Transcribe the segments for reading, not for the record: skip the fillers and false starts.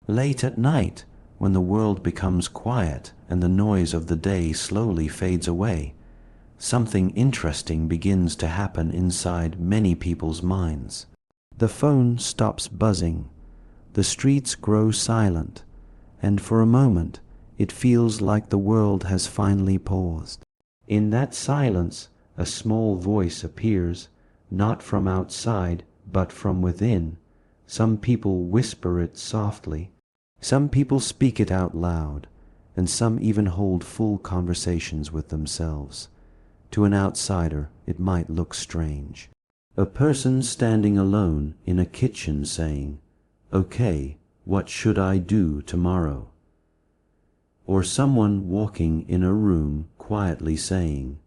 Late at night, when the world becomes quiet and the noise of the day slowly fades away, something interesting begins to happen inside many people's minds. The phone stops buzzing, the streets grow silent, and for a moment it feels like the world has finally paused. In that silence, a small voice appears, not from outside, but from within. Some people whisper it softly, some people speak it out loud, and some even hold full conversations with themselves. To an outsider, it might look strange. A person standing alone in a kitchen saying, "Okay, what should I do tomorrow?" Or someone walking in a room quietly saying,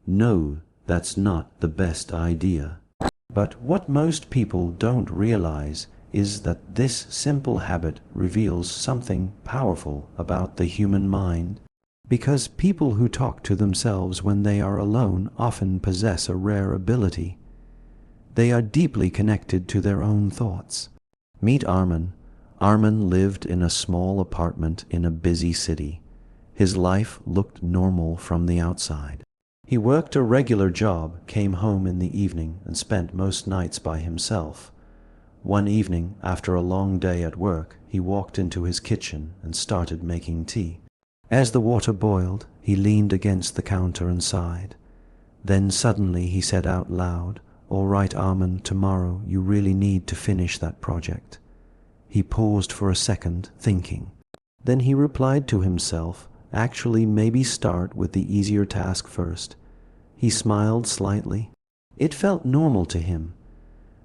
"No, that's not the best idea." But what most people don't realize is that this simple habit reveals something powerful about the human mind, because people who talk to themselves when they are alone often possess a rare ability. They are deeply connected to their own thoughts. Meet Armin. Armin lived in a small apartment in a busy city. His life looked normal from the outside. He worked a regular job, came home in the evening, and spent most nights by himself. One evening, after a long day at work, he walked into his kitchen and started making tea. As the water boiled, he leaned against the counter and sighed. Then suddenly he said out loud, "All right, Armin, tomorrow you really need to finish that project." He paused for a second, thinking. Then he replied to himself, "Actually, maybe start with the easier task first." He smiled slightly. It felt normal to him.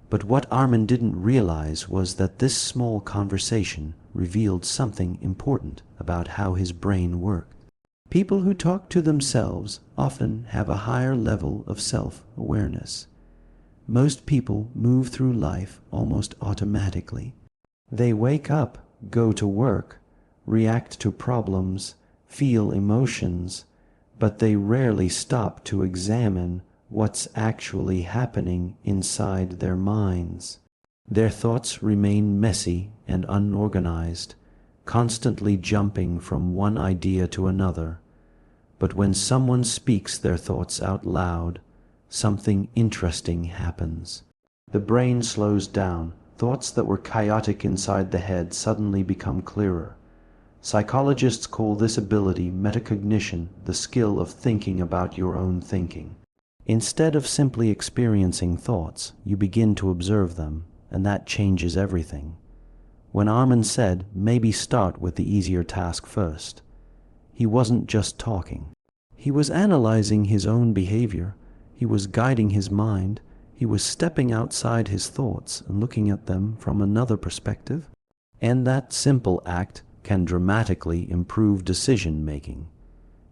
But what Armin didn't realize was that this small conversation revealed something important about how his brain worked. People who talk to themselves often have a higher level of self-awareness. Most people move through life almost automatically. They wake up, go to work, react to problems, feel emotions, but they rarely stop to examine what's actually happening inside their minds. Their thoughts remain messy and unorganized, constantly jumping from one idea to another. But when someone speaks their thoughts out loud, something interesting happens. The brain slows down. Thoughts that were chaotic inside the head suddenly become clearer. Psychologists call this ability metacognition, the skill of thinking about your own thinking. Instead of simply experiencing thoughts, you begin to observe them, and that changes everything. When Armin said, "Maybe start with the easier task first," he wasn't just talking. He was analyzing his own behavior. He was guiding his mind. He was stepping outside his thoughts and looking at them from another perspective. And that simple act can dramatically improve decision-making.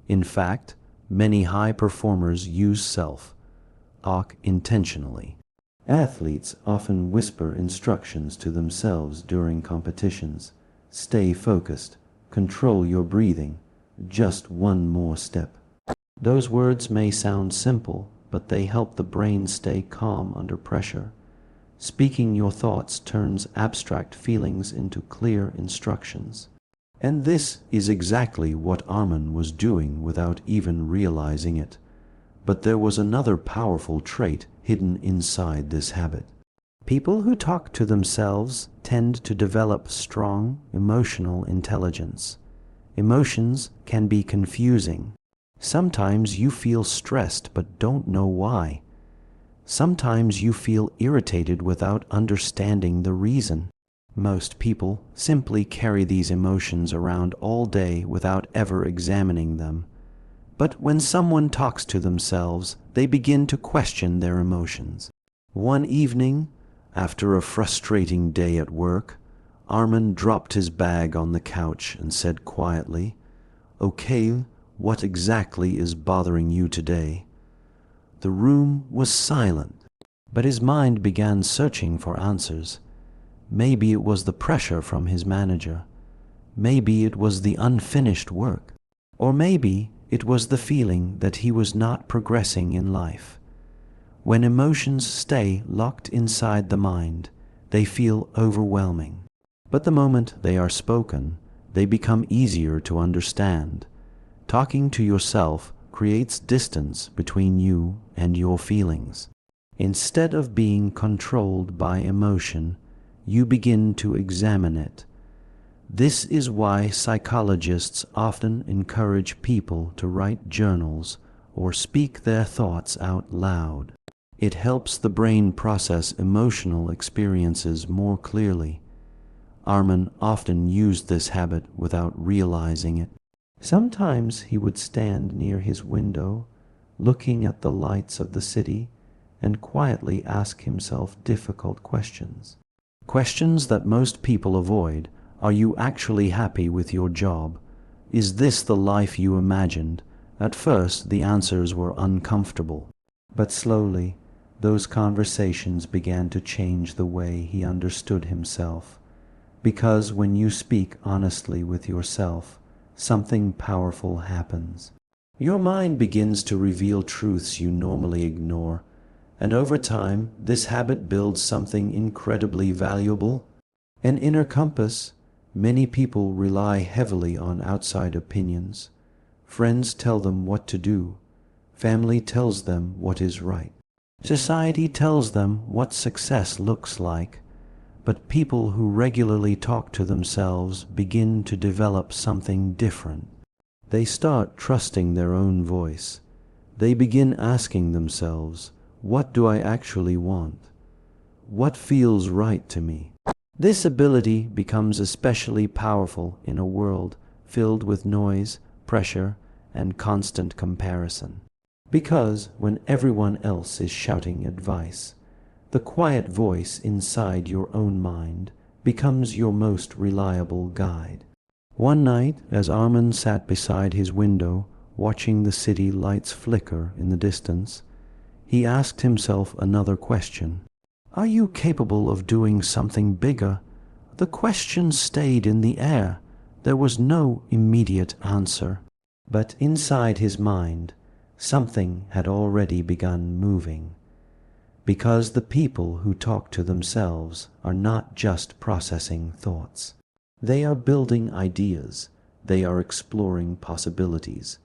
In fact, many high performers use self-talk intentionally. Athletes often whisper instructions to themselves during competitions. "Stay focused, control your breathing, just one more step." Those words may sound simple, but they help the brain stay calm under pressure. Speaking your thoughts turns abstract feelings into clear instructions. And this is exactly what Armin was doing without even realizing it. But there was another powerful trait hidden inside this habit. People who talk to themselves tend to develop strong emotional intelligence. Emotions can be confusing. Sometimes you feel stressed but don't know why. Sometimes you feel irritated without understanding the reason. Most people simply carry these emotions around all day without ever examining them. But when someone talks to themselves, they begin to question their emotions. One evening, after a frustrating day at work, Armin dropped his bag on the couch and said quietly, "Okay, what exactly is bothering you today?" The room was silent, but his mind began searching for answers. Maybe it was the pressure from his manager. Maybe it was the unfinished work. Or maybe it was the feeling that he was not progressing in life. When emotions stay locked inside the mind, they feel overwhelming. But the moment they are spoken, they become easier to understand. Talking to yourself creates distance between you and your feelings. Instead of being controlled by emotion, you begin to examine it. This is why psychologists often encourage people to write journals or speak their thoughts out loud. It helps the brain process emotional experiences more clearly. Armin often used this habit without realizing it. Sometimes he would stand near his window, looking at the lights of the city, and quietly ask himself difficult questions. Questions that most people avoid. Are you actually happy with your job? Is this the life you imagined? At first, the answers were uncomfortable, but slowly, those conversations began to change the way he understood himself. Because when you speak honestly with yourself, something powerful happens. Your mind begins to reveal truths you normally ignore, and over time, this habit builds something incredibly valuable, an inner compass. Many people rely heavily on outside opinions. Friends tell them what to do. Family tells them what is right. Society tells them what success looks like. But people who regularly talk to themselves begin to develop something different. They start trusting their own voice. They begin asking themselves, what do I actually want? What feels right to me? This ability becomes especially powerful in a world filled with noise, pressure, and constant comparison. Because when everyone else is shouting advice, the quiet voice inside your own mind becomes your most reliable guide. One night, as Armin sat beside his window, watching the city lights flicker in the distance, he asked himself another question. Are you capable of doing something bigger? The question stayed in the air. There was no immediate answer. But inside his mind, something had already begun moving. Because the people who talk to themselves are not just processing thoughts. They are building ideas. They are exploring possibilities.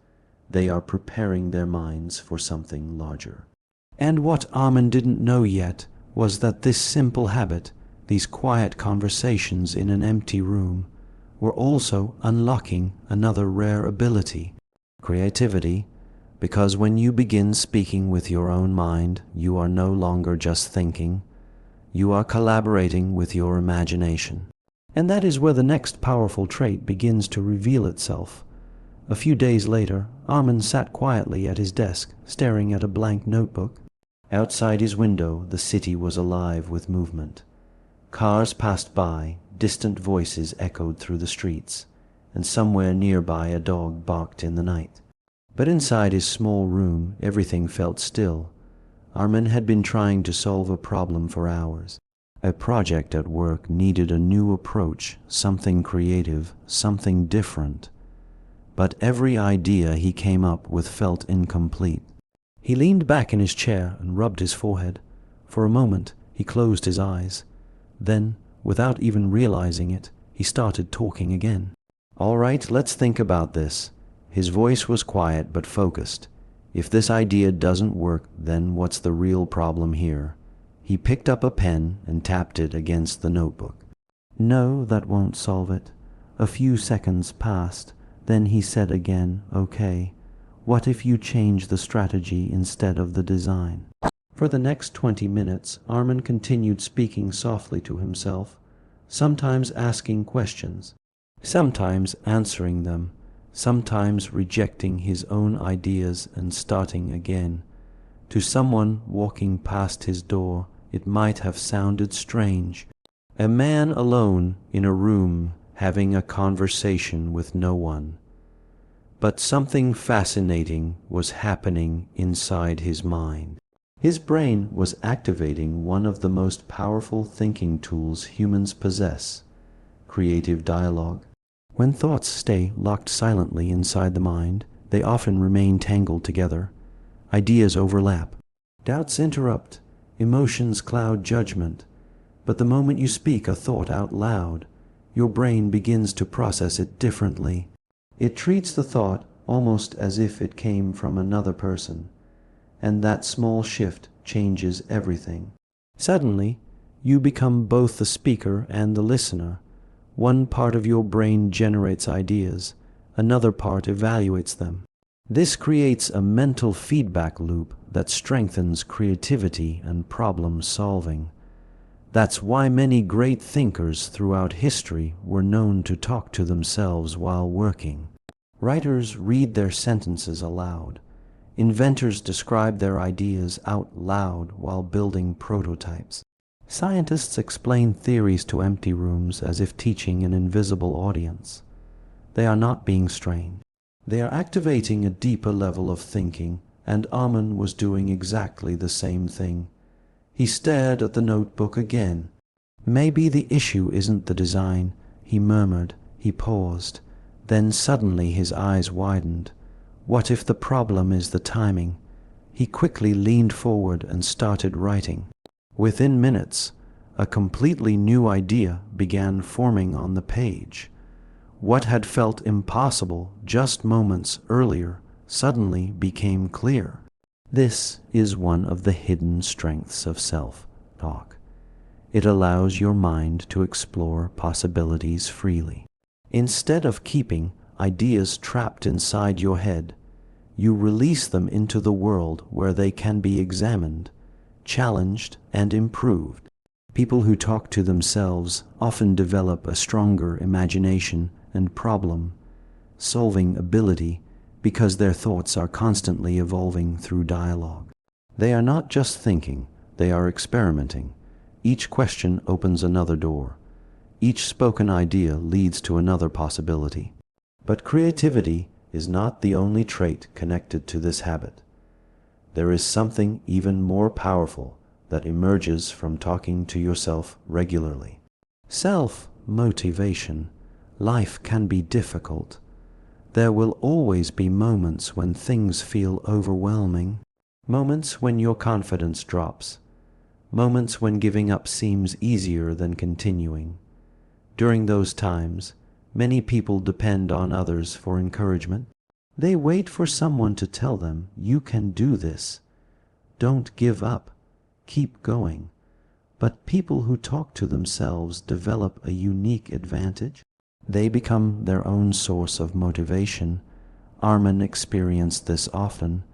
They are preparing their minds for something larger. And what Armin didn't know yet was that this simple habit, these quiet conversations in an empty room, were also unlocking another rare ability, creativity. Because when you begin speaking with your own mind, you are no longer just thinking. You are collaborating with your imagination. And that is where the next powerful trait begins to reveal itself. A few days later, Armin sat quietly at his desk, staring at a blank notebook. Outside his window, the city was alive with movement. Cars passed by, distant voices echoed through the streets, and somewhere nearby a dog barked in the night. But inside his small room, everything felt still. Armin had been trying to solve a problem for hours. A project at work needed a new approach, something creative, something different. But every idea he came up with felt incomplete. He leaned back in his chair and rubbed his forehead. For a moment, he closed his eyes. Then, without even realizing it, he started talking again. "All right, let's think about this." His voice was quiet but focused. "If this idea doesn't work, then what's the real problem here?" He picked up a pen and tapped it against the notebook. "No, that won't solve it." A few seconds passed. Then he said again, "Okay, what if you change the strategy instead of the design?" For the next 20 minutes, Armin continued speaking softly to himself, sometimes asking questions, sometimes answering them, sometimes rejecting his own ideas and starting again. To someone walking past his door, it might have sounded strange. A man alone in a room having a conversation with no one. But something fascinating was happening inside his mind. His brain was activating one of the most powerful thinking tools humans possess, creative dialogue. When thoughts stay locked silently inside the mind, they often remain tangled together. Ideas overlap. Doubts interrupt. Emotions cloud judgment. But the moment you speak a thought out loud, your brain begins to process it differently. It treats the thought almost as if it came from another person, and that small shift changes everything. Suddenly, you become both the speaker and the listener. One part of your brain generates ideas, another part evaluates them. This creates a mental feedback loop that strengthens creativity and problem solving. That's why many great thinkers throughout history were known to talk to themselves while working. Writers read their sentences aloud. Inventors describe their ideas out loud while building prototypes. Scientists explain theories to empty rooms as if teaching an invisible audience. They are not being strained. They are activating a deeper level of thinking, and Armin was doing exactly the same thing. He stared at the notebook again. Maybe the issue isn't the design, he murmured. He paused. Then suddenly his eyes widened. What if the problem is the timing? He quickly leaned forward and started writing. Within minutes, a completely new idea began forming on the page. What had felt impossible just moments earlier suddenly became clear. This is one of the hidden strengths of self-talk. It allows your mind to explore possibilities freely. Instead of keeping ideas trapped inside your head, you release them into the world where they can be examined, challenged, and improved. People who talk to themselves often develop a stronger imagination and problem-solving ability because their thoughts are constantly evolving through dialogue. They are not just thinking, they are experimenting. Each question opens another door. Each spoken idea leads to another possibility. But creativity is not the only trait connected to this habit. There is something even more powerful that emerges from talking to yourself regularly. Self-motivation. Life can be difficult. There will always be moments when things feel overwhelming, moments when your confidence drops, moments when giving up seems easier than continuing. During those times, many people depend on others for encouragement. They wait for someone to tell them, "You can do this. Don't give up. Keep going." But people who talk to themselves develop a unique advantage. They become their own source of motivation. Armin experienced this often.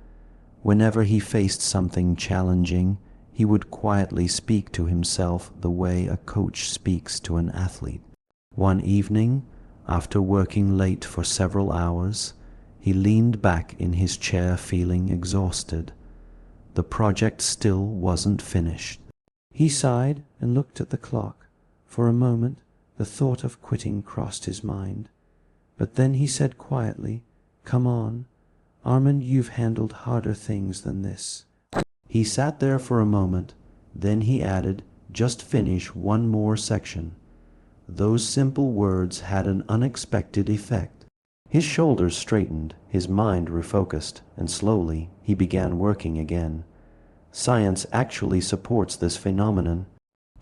Whenever he faced something challenging, he would quietly speak to himself the way a coach speaks to an athlete. One evening, after working late for several hours, he leaned back in his chair feeling exhausted. The project still wasn't finished. He sighed and looked at the clock. For a moment, the thought of quitting crossed his mind. But then he said quietly, "Come on, Armin, you've handled harder things than this." He sat there for a moment, then he added, "Just finish one more section." Those simple words had an unexpected effect. His shoulders straightened, his mind refocused, and slowly he began working again. Science actually supports this phenomenon.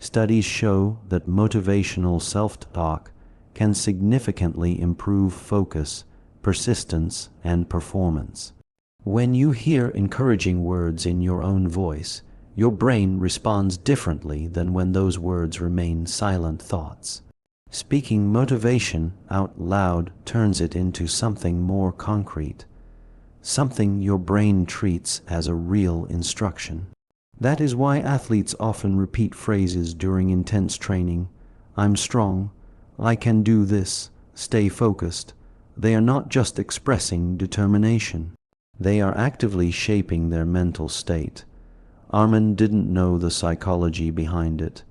Studies show that motivational self-talk can significantly improve focus, persistence, and performance. When you hear encouraging words in your own voice, your brain responds differently than when those words remain silent thoughts. Speaking motivation out loud turns it into something more concrete, something your brain treats as a real instruction. That is why athletes often repeat phrases during intense training. "I'm strong," "I can do this," "stay focused." They are not just expressing determination. They are actively shaping their mental state. Armin didn't know the psychology behind it,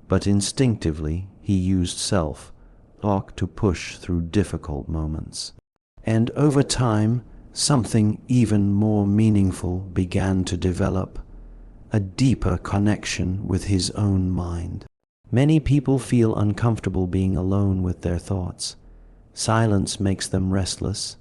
but instinctively he used self-talk to push through difficult moments. And over time, something even more meaningful began to develop. A deeper connection with his own mind. Many people feel uncomfortable being alone with their thoughts. Silence makes them restless.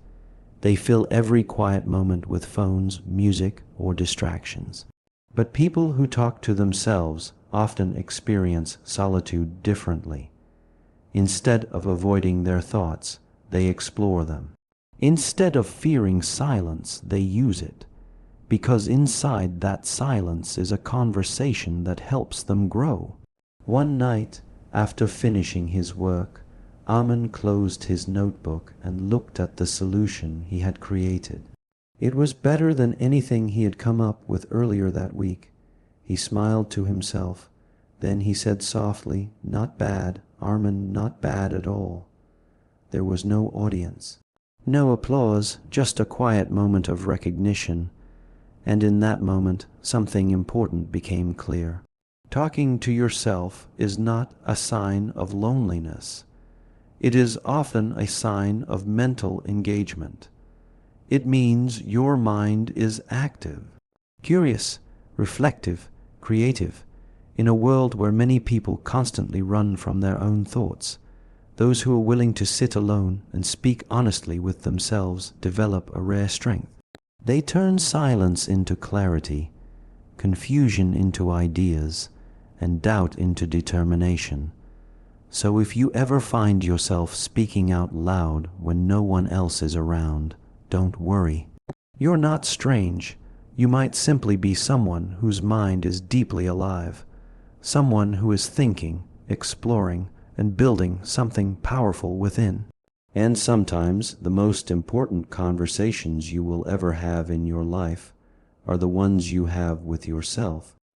They fill every quiet moment with phones, music, or distractions. But people who talk to themselves often experience solitude differently. Instead of avoiding their thoughts, they explore them. Instead of fearing silence, they use it, because inside that silence is a conversation that helps them grow. One night, after finishing his work, Amen closed his notebook and looked at the solution he had created. It was better than anything he had come up with earlier that week. He smiled to himself. Then he said softly, "Not bad, Armin, not bad at all." There was no audience, no applause, just a quiet moment of recognition. And in that moment, something important became clear. Talking to yourself is not a sign of loneliness. It is often a sign of mental engagement. It means your mind is active, curious, reflective, creative. In a world where many people constantly run from their own thoughts, those who are willing to sit alone and speak honestly with themselves develop a rare strength. They turn silence into clarity, confusion into ideas, and doubt into determination. So if you ever find yourself speaking out loud when no one else is around, don't worry. You're not strange. You might simply be someone whose mind is deeply alive, someone who is thinking, exploring, and building something powerful within. And sometimes the most important conversations you will ever have in your life are the ones you have with yourself.